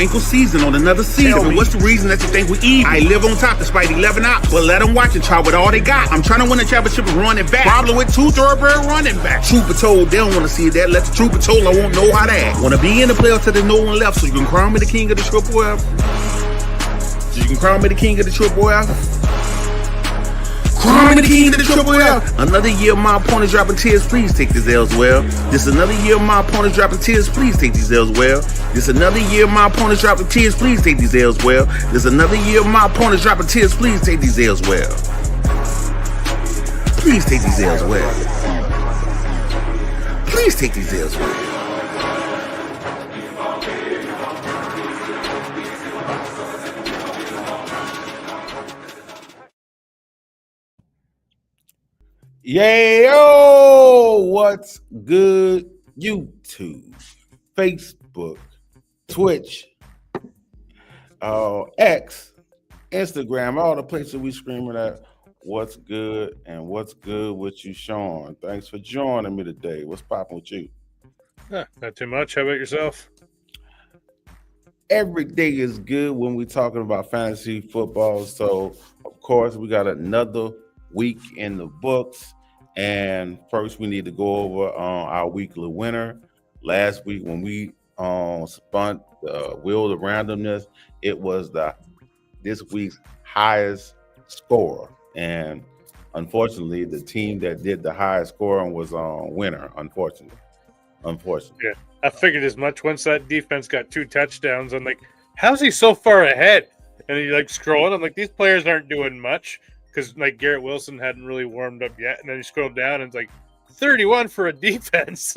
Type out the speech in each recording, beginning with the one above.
wrinkle season on another season. What's the reason that you think we even? I live on top despite 11 ops, but let them watch and try with all they got. I'm trying to win a championship and run it back. Probably with 2 thoroughbred running backs. Trooper told they don't want to see that. Let the trooper told I won't know how to act. Want to be in the playoffs till there's no one left, so you can crown me the king of the triple F. So you can crown me the king of the triple F. Crown me the king of the triple F. Another year my opponents dropping tears, please take these L's well. This another year my opponents dropping tears, please take these L's well. This another year my opponents dropping tears, please take these L's well. This another year my opponents dropping tears, please take these L's well. Please take these L's well. Please take these L's well. Yo, what's good? YouTube, Facebook, Twitch, X, Instagram, all the places we screaming at. What's good and what's good with you, Sean? Thanks for joining me today. What's popping with you? Not too much. How about yourself? Every day is good when we're talking about fantasy football. So, of course, we got another week in the books. And first, we need to go over our weekly winner. Last week, when we spun the wheel of randomness, it was this week's highest score. And unfortunately, the team that did the highest scoring was winner, unfortunately. Yeah, I figured as much. Once that defense got 2 touchdowns, I'm like, how's he so far ahead? And he scrolling. I'm like, these players aren't doing much. Because Garrett Wilson hadn't really warmed up yet. And then you scroll down and it's like 31 for a defense.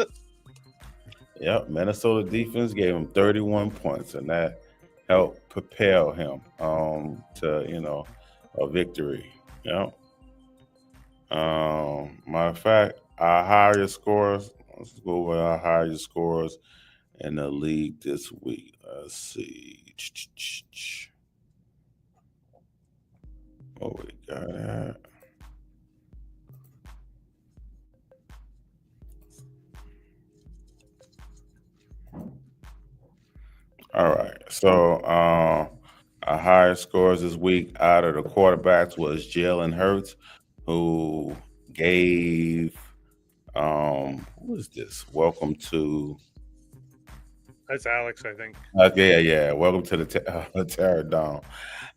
Yep, Minnesota defense gave him 31 points, and that helped propel him to, a victory. Yep. Matter of fact, our highest scores, let's go over our highest scores in the league this week. Let's see. Oh, we got that. All right. So our highest scores this week out of the quarterbacks was Jalen Hurts, who gave who is this? Welcome to. That's Alex, I think. Okay, yeah. Welcome to the Terror Dome.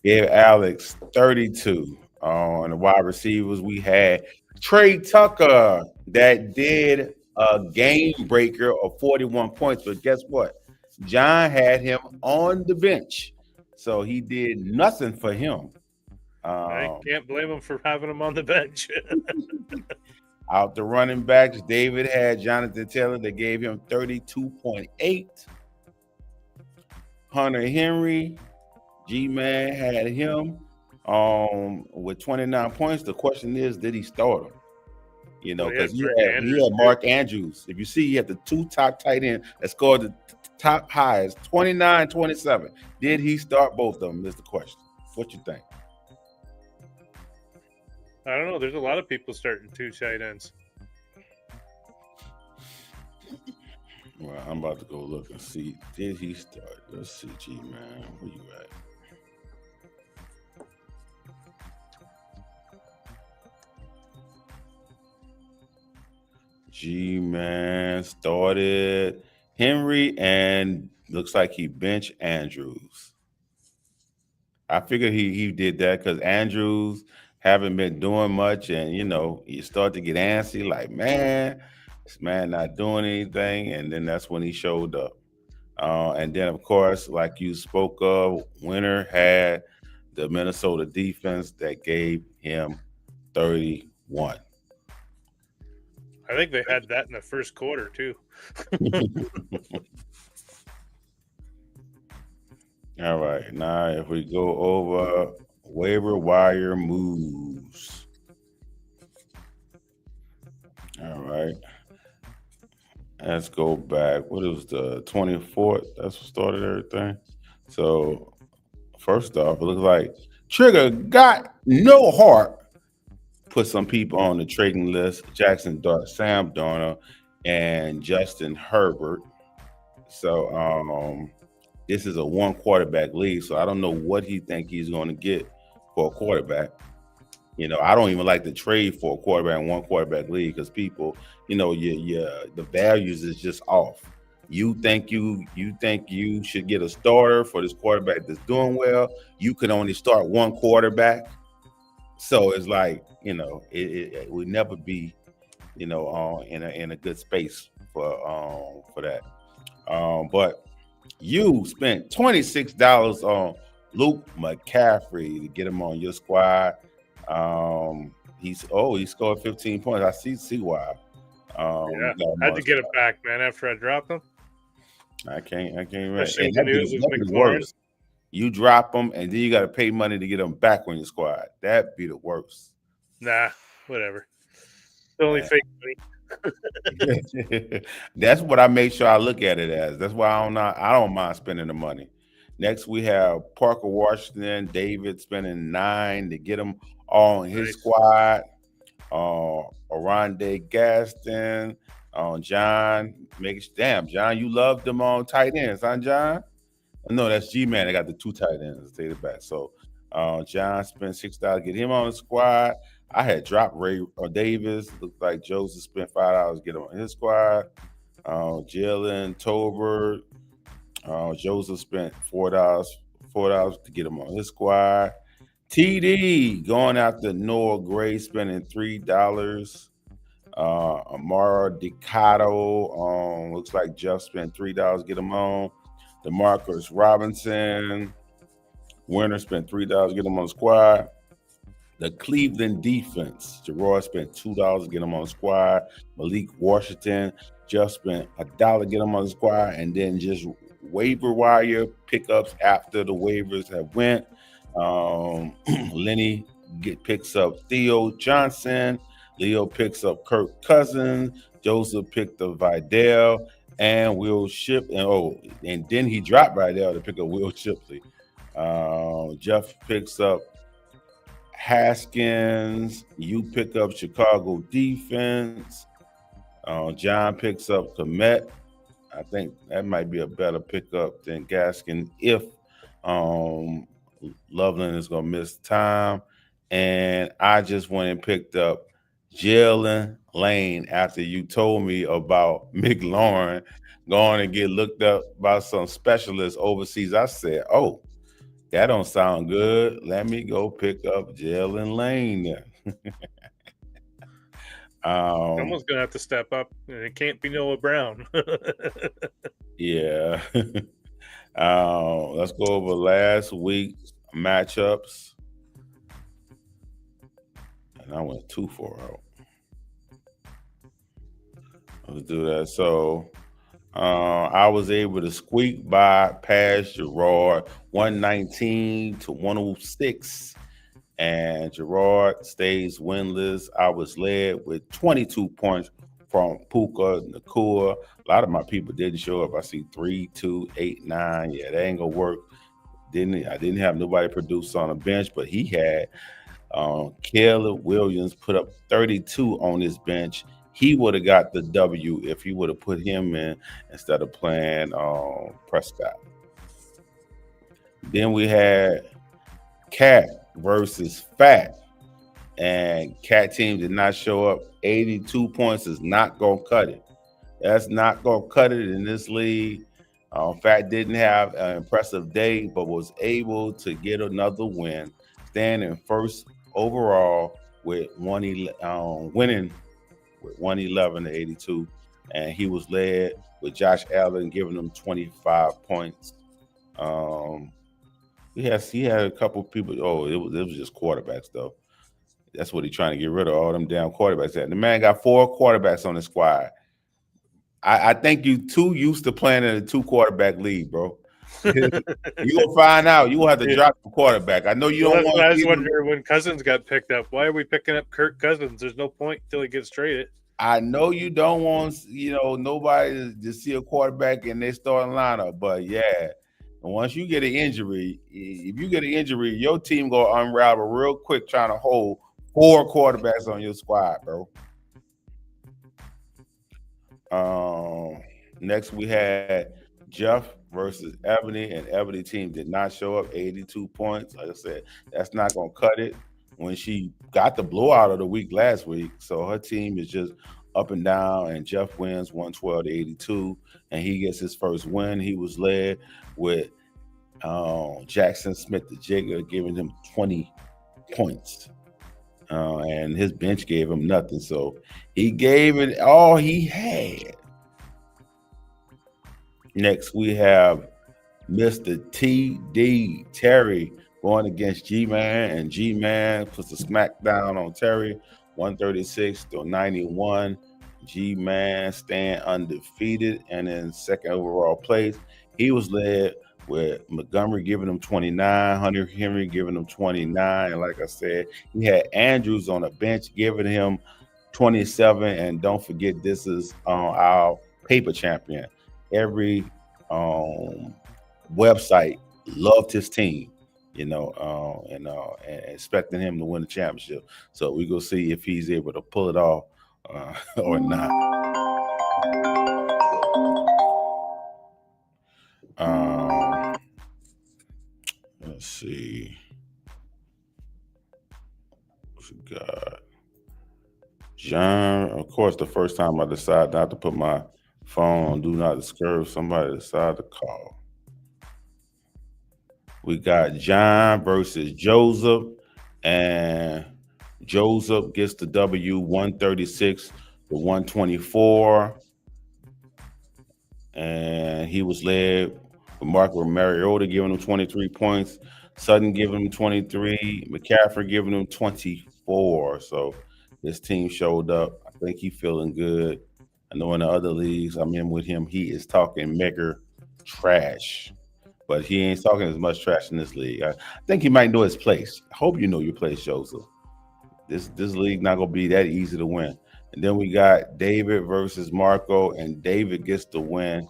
Gave Alex 32 on the wide receivers. We had Trey Tucker that did a game breaker of 41 points, but guess what? John had him on the bench, so he did nothing for him. I can't blame him for having him on the bench. Out the running backs, David had Jonathan Taylor that gave him 32.8. Hunter Henry, G-Man had him with 29 points. The question is, did he start him? Because he had Mark Andrews. If you see, he had the 2 top tight ends that scored the top highest, 29, 27. Did he start both of them is the question. What you think? I don't know. There's a lot of people starting 2 tight ends. Well, I'm about to go look and see. Did he start? Let's see, G-Man. Where you at? G-Man started Henry and looks like he benched Andrews. I figured he did that because Andrews haven't been doing much, and you start to get antsy, like, man, this man not doing anything, and then that's when he showed up. And then, of course, like you spoke of, winner had the Minnesota defense that gave him 31. I think they had that in the first quarter, too. All right. Now, if we go over waiver wire moves. All right. Let's go back. What was the 24th? That's what started everything. So, first off, it looks like Trigger got no heart. Put some people on the trading list: Jackson Dart, Sam Darnold, and Justin Herbert. So This is a one quarterback league, so I don't know what he think he's going to get for a quarterback. I don't even like to trade for a quarterback in one quarterback league because people, the values is just off. You think you should get a starter for this quarterback that's doing well. You can only start one quarterback, so it's like it would never be in a good space for that. But you spent $26 on Luke McCaffrey to get him on your squad. He scored 15 points. I see why. Yeah, I had to get it back, man. After I dropped him, I can't. Especially the news of That'd be worse. You drop them, and then you got to pay money to get them back on your squad. That'd be the worst. Nah, whatever. The only fake money. That's what I make sure I look at it as. That's why I don't mind spending the money. Next, we have Parker Washington, David spending $9 to get him on his squad. Oronde Gaston, John. Damn, John, you love them on tight ends, huh, John? No, that's G-Man. They got the 2 tight ends. Take it back. So, John spent $6 to get him on the squad. I had dropped Ray Davis. Looked like Joseph spent $5 to get him on his squad. Jalen Tolbert. Joseph spent $4 to get him on his squad. TD going after Noah Gray, spending $3. Amara Decato, looks like Jeff spent $3 to get him on. DeMarcus Robinson, Winner spent $3 to get him on the squad. The Cleveland defense, Gerard spent $2 to get him on the squad. Malik Washington just spent $1 to get him on the squad, and then just waiver wire pickups after the waivers have went. Lenny picks up Theo Johnson. Leo picks up Kirk Cousins. Joseph picked up Vidal and Will Shipley. And then he dropped Vidal to pick up Will Shipley. Jeff picks up Haskins. You pick up Chicago defense. John picks up Komet. I think that might be a better pickup than Gaskin if Loveland is going to miss time. And I just went and picked up Jalen Lane after you told me about McLaurin going to get looked up by some specialists overseas. I said, oh, that don't sound good. Let me go pick up Jalen Lane. Someone's going to have to step up, and it can't be Noah Brown. Yeah. Let's go over last week's matchups. And I went 2-4 out. Let's do that. So I was able to squeak by past Gerard 119 to 106. And Gerard stays winless. I was led with 22 points from Puka Nakua. A lot of my people didn't show up. I see 3, 2, 8, 9. Yeah, that ain't gonna work. I didn't have nobody produce on the bench, but he had Caleb Williams put up 32 on his bench. He would have got the W if he would have put him in instead of playing Prescott. Then we had Cat versus Fat, and Cat team did not show up. 82 points is not gonna cut it. That's not gonna cut it in this league. Fat didn't have an impressive day, but was able to get another win, standing first overall with winning with 111 to 82, and he was led with Josh Allen giving him 25 points. He had a couple people. It was just quarterbacks though. That's what he's trying to get rid of, all them damn quarterbacks. The man got 4 quarterbacks on his squad. I think you too used to playing in a 2 quarterback league, bro. You gonna find out. You will have to drop the quarterback. I know you don't want. I was wondering when Cousins got picked up. Why are we picking up Kirk Cousins? There's no point until he gets traded. I know you don't want nobody to see a quarterback in their starting lineup, but yeah, once you get an injury, if you get an injury, your team gonna unravel real quick trying to hold 4 quarterbacks on your squad, bro. Next we had Jeff versus Ebony, and Ebony team did not show up. 82 points. Like I said, that's not gonna cut it. When she got the blowout of the week last week, so her team is just up and down. And Jeff wins 112 to 82, and he gets his first win. He was led with Jackson Smith the Jigger, giving him 20 points. And his bench gave him nothing. So he gave it all he had. Next, we have Mr. TD Terry going against G-Man, and G-Man puts a smackdown on Terry, 136 to 91. G-Man staying undefeated and in second overall place. He was led with Montgomery giving him 29, Hunter Henry giving him 29. And like I said, he had Andrews on the bench giving him 27. And don't forget, this is our paper champion. Every website loved his team, and expecting him to win the championship. So we go see if he's able to pull it off or not. Let's see. What's it got? John, of course, the first time I decided not to put my phone on do not disturb, somebody decided to call. We got John versus Joseph, and Joseph gets the W, 136 to 124. And he was led with Marco Mariota giving him 23 points, Sutton giving him 23, McCaffrey giving him 24. So his team showed up. I think he's feeling good. I know in the other leagues I'm in with him, he is talking mega trash, but he ain't talking as much trash in this league. I think he might know his place. I hope you know your place, Joseph. This league not gonna be that easy to win. And then we got David versus Marco, and David gets the win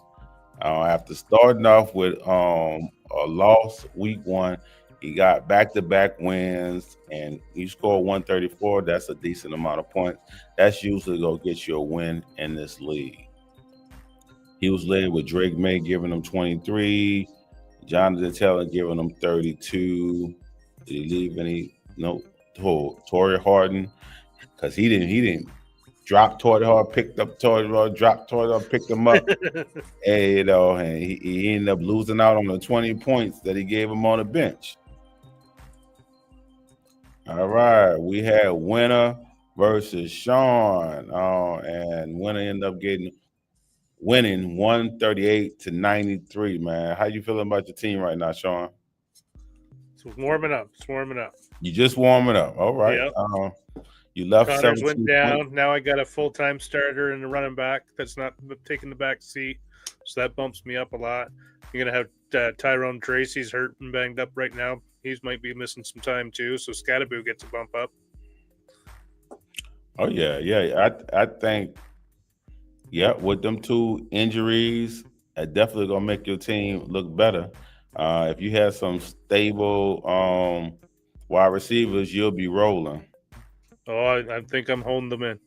after starting off with a loss week one. He got back-to-back wins, and he scored 134. That's a decent amount of points. That's usually going to get you a win in this league. He was led with Drake May giving him 23, Jonathan Taylor giving him 32. Did he leave any? No. Torrey Harden, because he didn't drop Torrey Harden, picked up Torrey Harden, dropped Torrey Harden, picked him up. And, and he ended up losing out on the 20 points that he gave him on the bench. All right, we had Winner versus Sean, and Winner ended up winning 138 to 93. Man, how you feeling about your team right now, Sean? It's warming up. You just warming up. All right. Yep. You left. Connors went down. Points. Now I got a full-time starter and a running back that's not taking the back seat, so that bumps me up a lot. You're gonna have Tyrone Tracy's hurt and banged up right now. He might be missing some time too, so Scattaboo gets a bump up. Oh yeah. I think, with them two injuries, it definitely gonna make your team look better. If you have some stable wide receivers, you'll be rolling. Oh, I think I'm holding them in.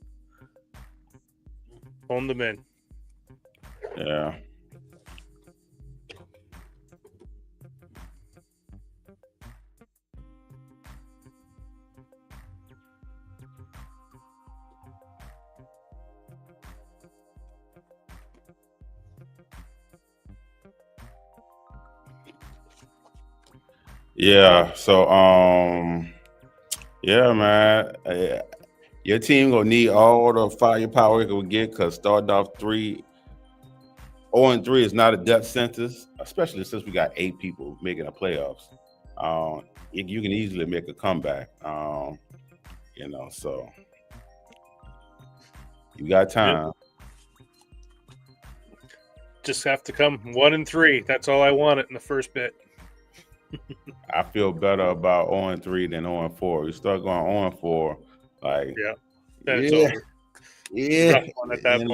Yeah. Yeah. So, man. Your team gonna need all the firepower it can get, because starting off 0-3 is not a death sentence, especially since we got 8 people making the playoffs. You can easily make a comeback. So you got time. Just have to come 1-3. That's all I wanted in the first bit. I feel better about 0-3 than 0-4. You start going 0-4, like that's over. Yeah, at that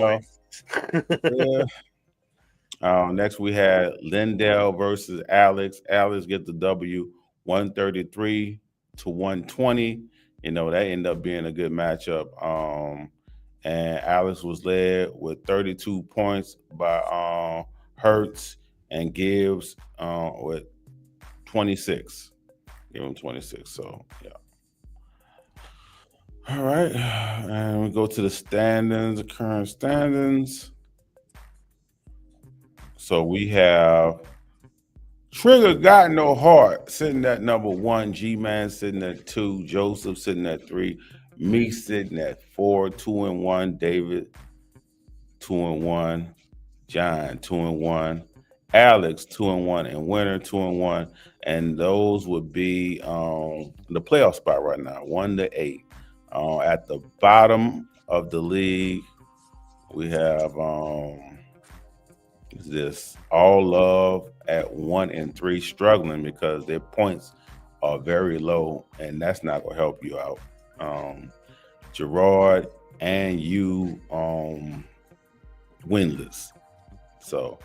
point. Next we had Lindell versus Alex. Alex get the W, 133 to 120. That ended up being a good matchup. And Alex was led with 32 points by Hurts. and Gibbs with 26. Give him 26. So yeah. All right, and we go to the standings, the current standings. So we have Trigger Got No Heart sitting at number 1, G-Man sitting at 2, Joseph sitting at 3, me sitting at 4, 2-1, David 2-1, John 2-1, Alex 2-1, and Winner 2-1, and those would be the playoff spot right now, 1-8. At the bottom of the league, we have this All Love at 1-3, struggling because their points are very low, and that's not gonna help you out. Gerard and you winless, so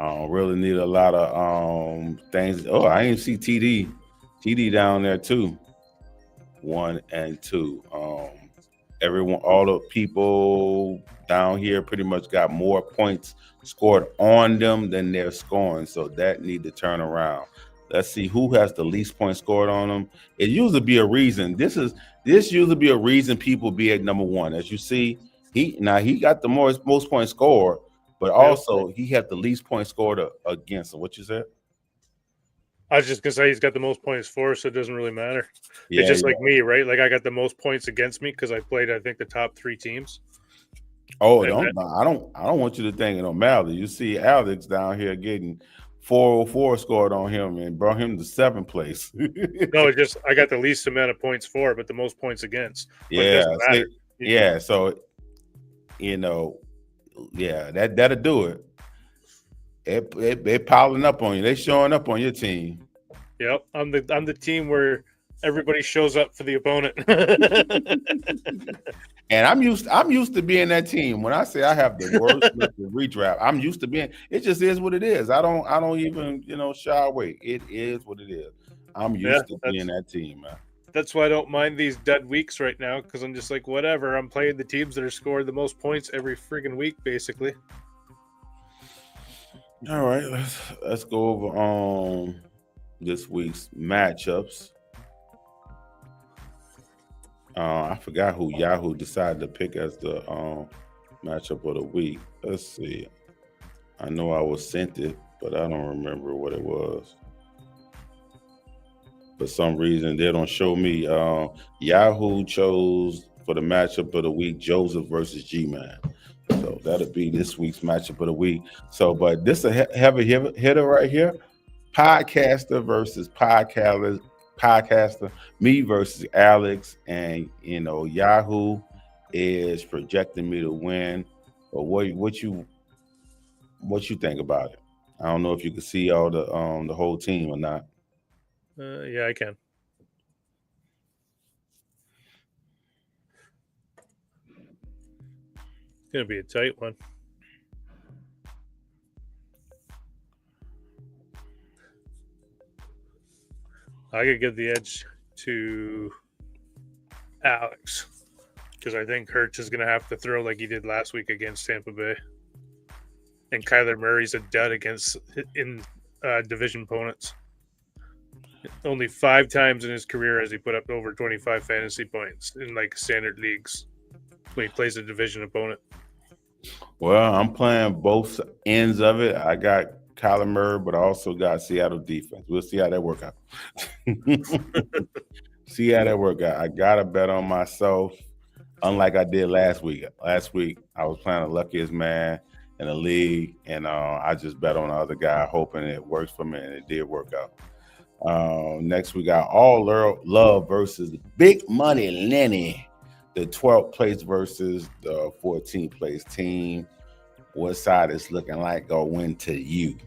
really need a lot of things. Oh, I didn't see TD down there too, 1 and 2. Everyone, all the people down here pretty much got more points scored on them than they're scoring, so that need to turn around. Let's see who has the least points scored on them. It usually be a reason. This usually be a reason people be at number 1. As you see, he got the most points scored, but also he had the least points scored against him. What you said? I was just gonna say he's got the most points for, so it doesn't really matter. Yeah, it's just like me, right? Like I got the most points against me because I played, I think, the top 3 teams. Oh, I don't want you to think it don't matter. You see Alex down here getting 404 scored on him and brought him to 7th place. No, it's just I got the least amount of points for, but the most points against. But yeah, it doesn't matter. Yeah, so yeah, that'll do it. They piling up on you. They showing up on your team. Yep, I'm the team where everybody shows up for the opponent. And I'm used to being that team. When I say I have the worst redraft, I'm used to being. It just is what it is. I don't even shy away. It is what it is. I'm used to being that team, man. That's why I don't mind these dead weeks right now, because I'm just like, whatever. I'm playing the teams that are scored the most points every friggin' week, basically. All right, let's go over this week's matchups. I forgot who Yahoo decided to pick as the matchup of the week. Let's see. I know I was sent it, but I don't remember what it was. For some reason, they don't show me. Yahoo chose for the matchup of the week Joseph versus G-Man. So that'll be this week's matchup of the week. So, but this is a heavy hitter right here. Podcaster versus podcaster. Me versus Alex. And, Yahoo is projecting me to win. But what you think about it? I don't know if you can see all the whole team or not. Yeah, I can. It's going to be a tight one. I could give the edge to Alex because I think Hurts is going to have to throw like he did last week against Tampa Bay. And Kyler Murray's a dud against division opponents. Only 5 times in his career has he put up over 25 fantasy points in like standard leagues when he plays a division opponent. Well, I'm playing both ends of it. I got Kyler Murray, but I also got Seattle defense. We'll see how that work out. See how that work out. I got to bet on myself, unlike I did last week. Last week, I was playing the luckiest man in the league, and I just bet on the other guy, hoping it works for me, and it did work out. Next, we got All Love versus Big Money Lenny, the 12th place versus the 14th place team. What side is looking like a win to you?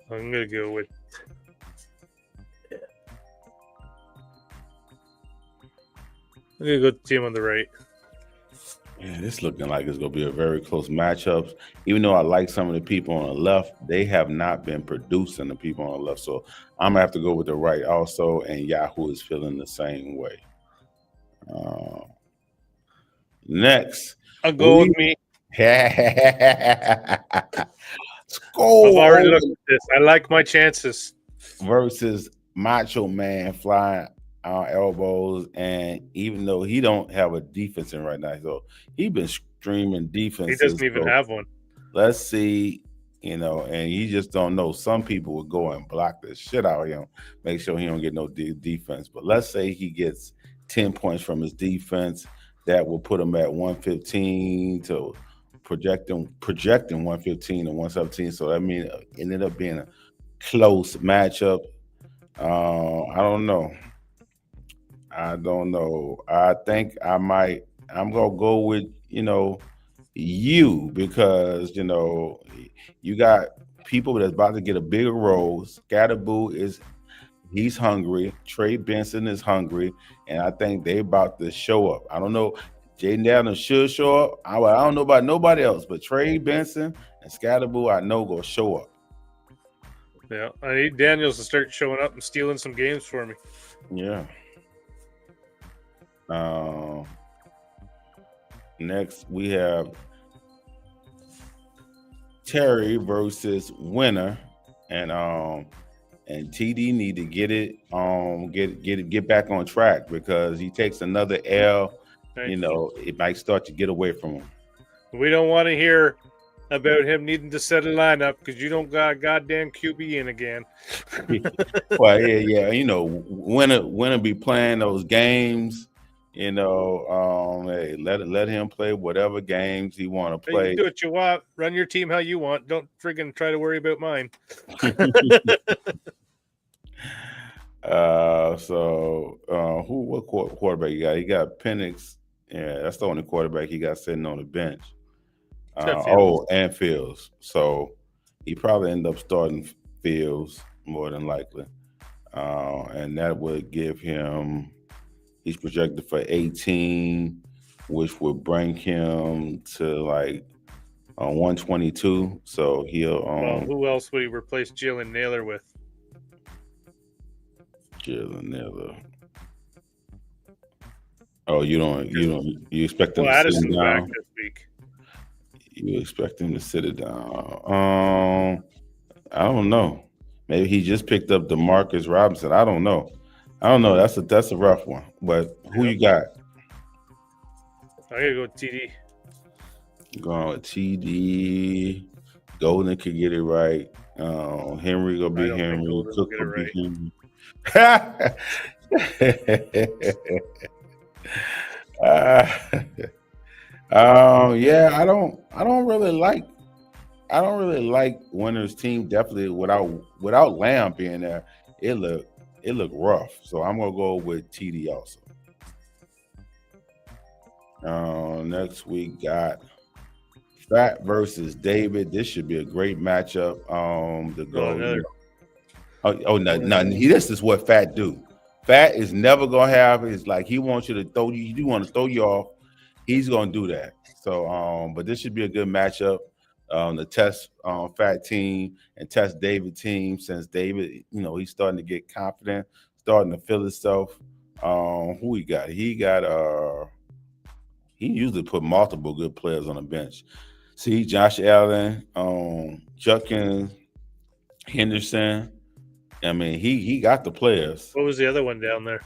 I'm going to go with I'm going to go with the team on the right. Man, it's looking like it's going to be a very close matchup. Even though I like some of the people on the left, they have not been producing the people on the left. So I'm going to have to go with the right also. And Yahoo is feeling the same way. Next, I'll go with me. Skull I've already looked at this. I like my chances. versus Macho Man flying elbows, and even though he don't have a defense in right now, so he been streaming defenses. He doesn't even have one. Let's see, and you just don't know. Some people would go and block the shit out of him, make sure he don't get no defense. But let's say he gets 10 points from his defense, that will put him at 115 to projecting 115 to 117. So that means it ended up being a close matchup. I don't know. I think I'm gonna go with you, because you got people that's about to get a bigger role. Scatterboo he's hungry. Trey Benson is hungry, and I think they about to show up. I don't know. Jaden Daniels should show up. I don't know about nobody else, but Trey Benson and Scatterboo I know gonna show up. Yeah, I need Daniels to start showing up and stealing some games for me. Yeah. Next we have Terry versus Winner, and TD need to get back on track, because he takes another L. It might start to get away from him. We don't want to hear about him needing to set a lineup, because you don't got a goddamn QB in again. Well, yeah. Winner be playing those games. Hey, let him play whatever games he want to play. You do what you want. Run your team how you want. Don't friggin' try to worry about mine. What quarterback you got? He got Penix. Yeah, that's the only quarterback he got sitting on the bench. And Fields. So he probably end up starting Fields more than likely. And that would give him, he's projected for 18, which would bring him to like 122. So he'll. Who else would he replace Jalen Naylor with? Jalen Naylor. Oh, you expect him to Addison's sit him down? back this week. You expect him to sit it down? I don't know. Maybe he just picked up DeMarcus Robinson. I don't know. That's a rough one. But who you got? I gotta go with TD. Going with TD. Golden could get it right. Henry gonna be Henry. Cook will be Henry. Yeah, I don't really like Winner's team. Definitely without Lamb being there, it looked rough. So I'm gonna go with TD also. Next we got Fat versus David. This should be a great matchup. This is what Fat do. Fat is never gonna have. It's like he wants you to throw you. You want to throw you off. He's gonna do that. So, but this should be a good matchup. The test Fat team and test David team, since David, he's starting to get confident, starting to feel himself. Who he got? He usually put multiple good players on the bench. See, Josh Allen, Judkins, Henderson. I mean, he got the players. What was the other one down there?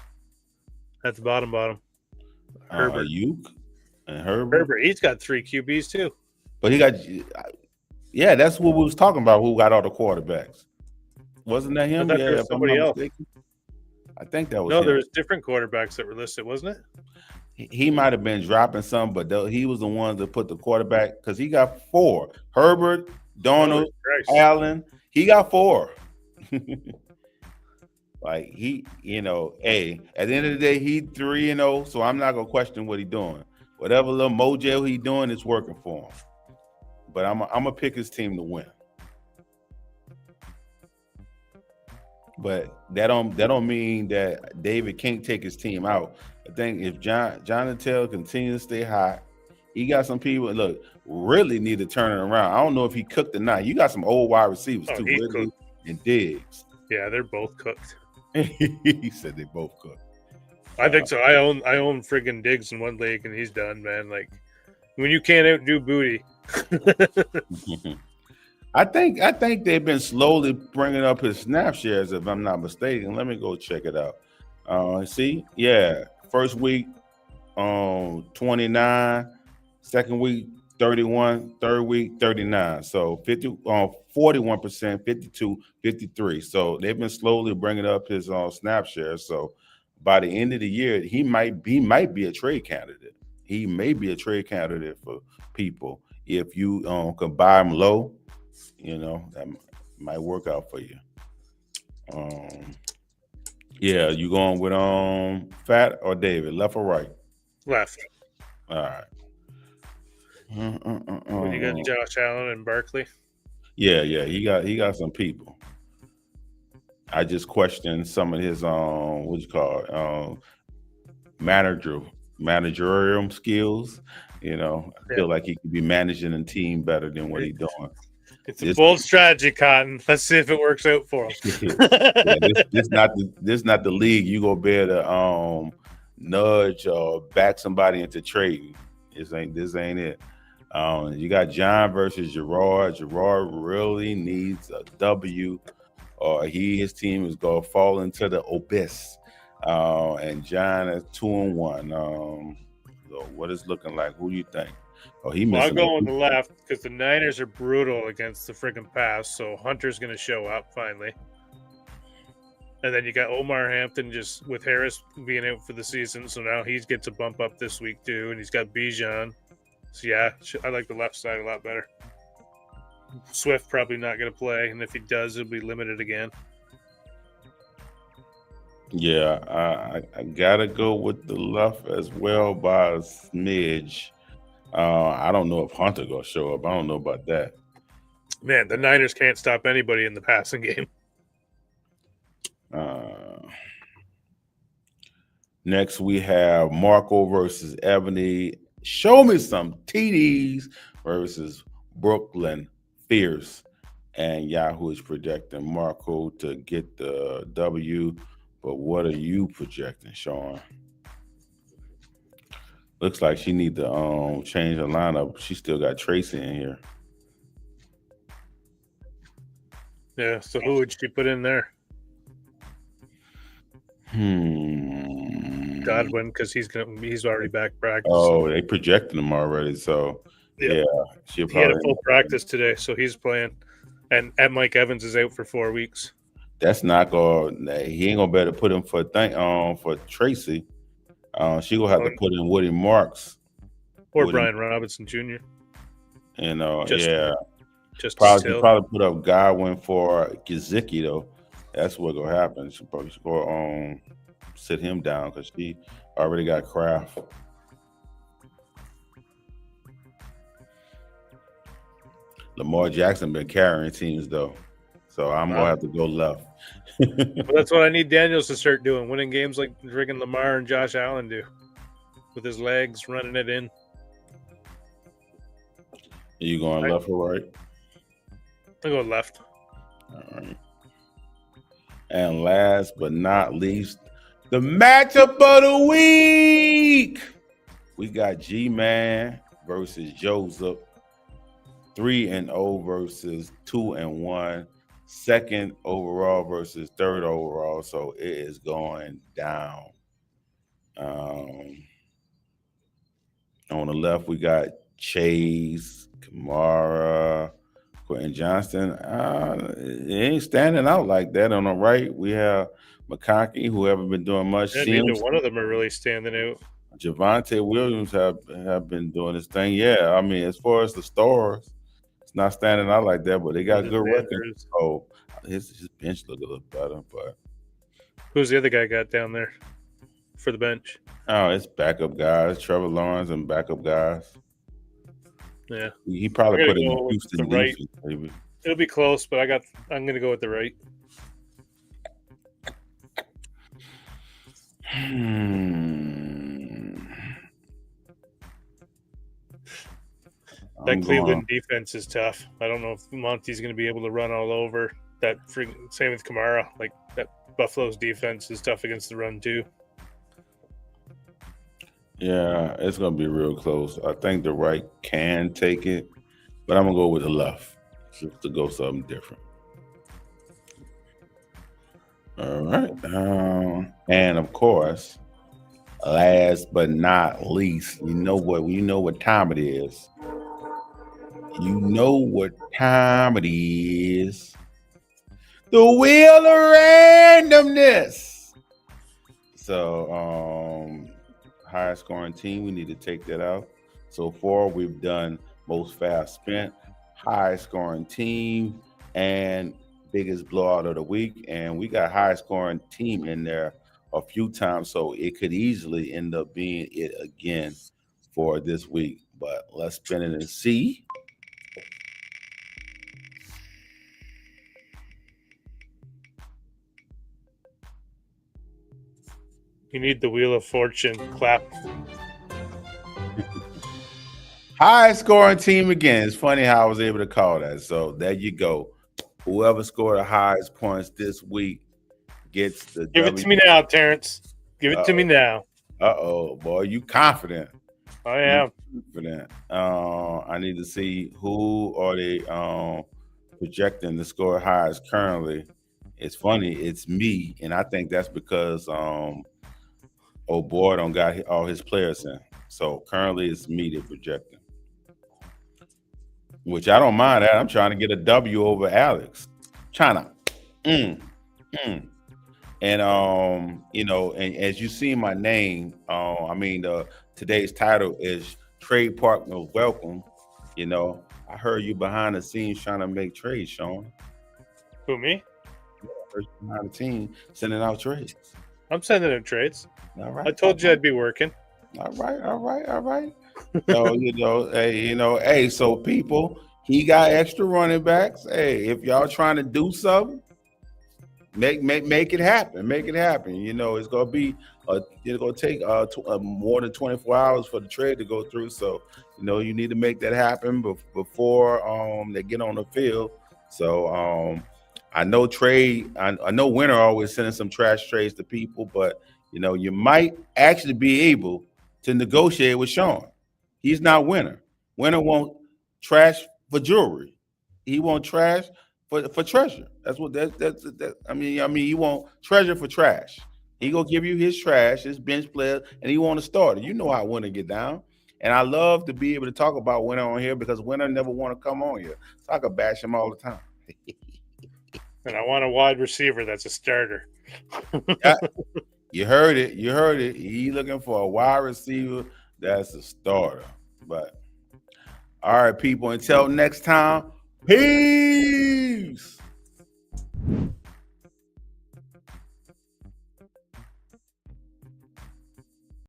At the bottom. Herbert. And Herbert. He's got 3 QBs too. But he got, that's what we was talking about. Who got all the quarterbacks? Wasn't that him? There was somebody else. I think that was. No, him. there was different quarterbacks that were listed, wasn't it? He might have been dropping some, but he was the one that put the quarterback, because he got 4. Herbert, Donald, Allen. He got 4. Like at the end of the day, he 3-0. So I'm not gonna question what he's doing. Whatever little mojo he's doing, it's working for him. But I'm gonna pick his team to win. But that don't mean that David can't take his team out. I think if Jonathan continues to stay hot, He got some people. Look, really need to turn it around. I don't know if he cooked or not. You got some old wide receivers too, he Ridley cooked. and Diggs. Yeah, they're both cooked. He said they both cooked. I think so. I own friggin' Diggs in one league, and he's done, man. Like when you can't outdo Booty. I think they've been slowly bringing up his snap shares, if I'm not mistaken. Let me go check it out. See, yeah, first week 29, second week 31, third week 39. So 41%, 52, 53. So they've been slowly bringing up his snap share. So by the end of the year, he might be a trade candidate. He may be a trade candidate for people if you can buy him low. You know, that might work out for you. Yeah, you going with Fat or David, left or right? Left. All right. When you got Josh Allen and Barkley. Yeah, he got some people. I just questioned some of his what you call managerial skills. You know, I feel like he could be managing a team better than what he's doing. It's a bold strategy, Cotton. Let's see if it works out for him. This not the league you go be able to nudge or back somebody into trading. This ain't it. You got John versus Gerard. Gerard really needs a W, or his team is gonna fall into the abyss. And John is 2-1. So what is looking like? Who do you think? Oh, I'll go on the left because the Niners are brutal against the friggin' pass. So Hunter's going to show up finally. And then you got Omar Hampton just with Harris being out for the season. So now he gets a bump up this week too. And he's got Bijan. So yeah, I like the left side a lot better. Swift probably not going to play. And if he does, he'll be limited again. Yeah, I got to go with the left as well by a smidge. I don't know if Hunter gonna show up. I don't know about that. Man, the Niners can't stop anybody in the passing game. Next, we have Marco versus Ebony. Show me some TDs versus Brooklyn Fierce. And Yahoo is projecting Marco to get the W. But what are you projecting, Sean? Looks like she need to change her lineup. She still got Tracy in here. Yeah, so who would she put in there? Godwin, because he's already back practicing. Oh, they projected him already. So yeah, he had a full practice today, so he's playing. And Mike Evans is out for 4 weeks. That's not gonna. He ain't gonna be able to put him for Tracy. She gonna have to put in Woody Marks or Brian Robinson Jr. And just probably put up Godwin for Gesicki though. That's what's gonna happen. She probably gonna sit him down because she already got Kraft. Lamar Jackson been carrying teams though, so I'm gonna have to go left. Well, that's what I need Daniels to start doing, winning games like friggin' Lamar and Josh Allen do, with his legs running it in. Are you going left or right? I go left. All right. And last but not least, the matchup of the week. We got G-Man versus Joseph. 3-0 versus 2-1. Second overall versus third overall. So it is going down. On the left, we got Chase, Kamara, Quentin Johnston. It ain't standing out like that. On the right, we have McConkey, who haven't been doing much. Yeah, neither one of them are really standing out. Javonte Williams have been doing his thing. Yeah, I mean, as far as the stars, it's not standing out like that, but they got good records. So his bench look a little better. But who's the other guy got down there for the bench? Oh, it's backup guys, Trevor Lawrence and backup guys. Yeah, he probably put in Houston right. defense, maybe. It'll be close, but I'm going to go with the right. That Cleveland defense is tough. I don't know if Monty's going to be able to run all over that. Same with Kamara. Like that Buffalo's defense is tough against the run too. Yeah, it's going to be real close. I think the right can take it, but I'm going to go with the left just to go something different. All right. And of course, last but not least, you know what time it is. You know what time it is. The wheel of randomness. So, highest scoring team, we need to take that out. So far, we've done most fast spent, highest scoring team, and biggest blowout of the week. And we got highest scoring team in there a few times, so it could easily end up being it again for this week. But let's spin it and see. You need the Wheel of Fortune clap. High scoring team again. It's funny how I was able to call that. So there you go. Whoever scored the highest points this week gets the Give it to me now, Terrence. Give it to me now. Boy, you confident. I am. Confident. I need to see who are they projecting to score highest currently. It's funny, it's me, and I think that's because old boy don't got all his players in. So currently it's me that projecting. Which I don't mind that. I'm trying to get a W over Alex. China. And and as you see my name, today's title is Trade Partner Welcome. I heard you behind the scenes trying to make trades, Sean. Who, me? Behind the team sending out trades. I'm sending out trades. All right. I told you I'd be working. All right. So, so people, he got extra running backs. Hey, if y'all trying to do something, make it happen. Make it happen. It's gonna be it's gonna take more than 24 hours for the trade to go through. So, you need to make that happen before they get on the field. So I know I know Winner always sending some trash trades to people, but you might actually be able to negotiate with Sean. He's not Winner. Winner won't trash for jewelry. He won't trash for treasure. That's what he won't treasure for trash. He gonna give you his trash, his bench player, and he want to start it. You know how Winner get down. And I love to be able to talk about Winner on here because Winner never want to come on here. So I could bash him all the time. And I want a wide receiver that's a starter. Yeah, you heard it. He looking for a wide receiver that's a starter. But all right, people, until next time, peace.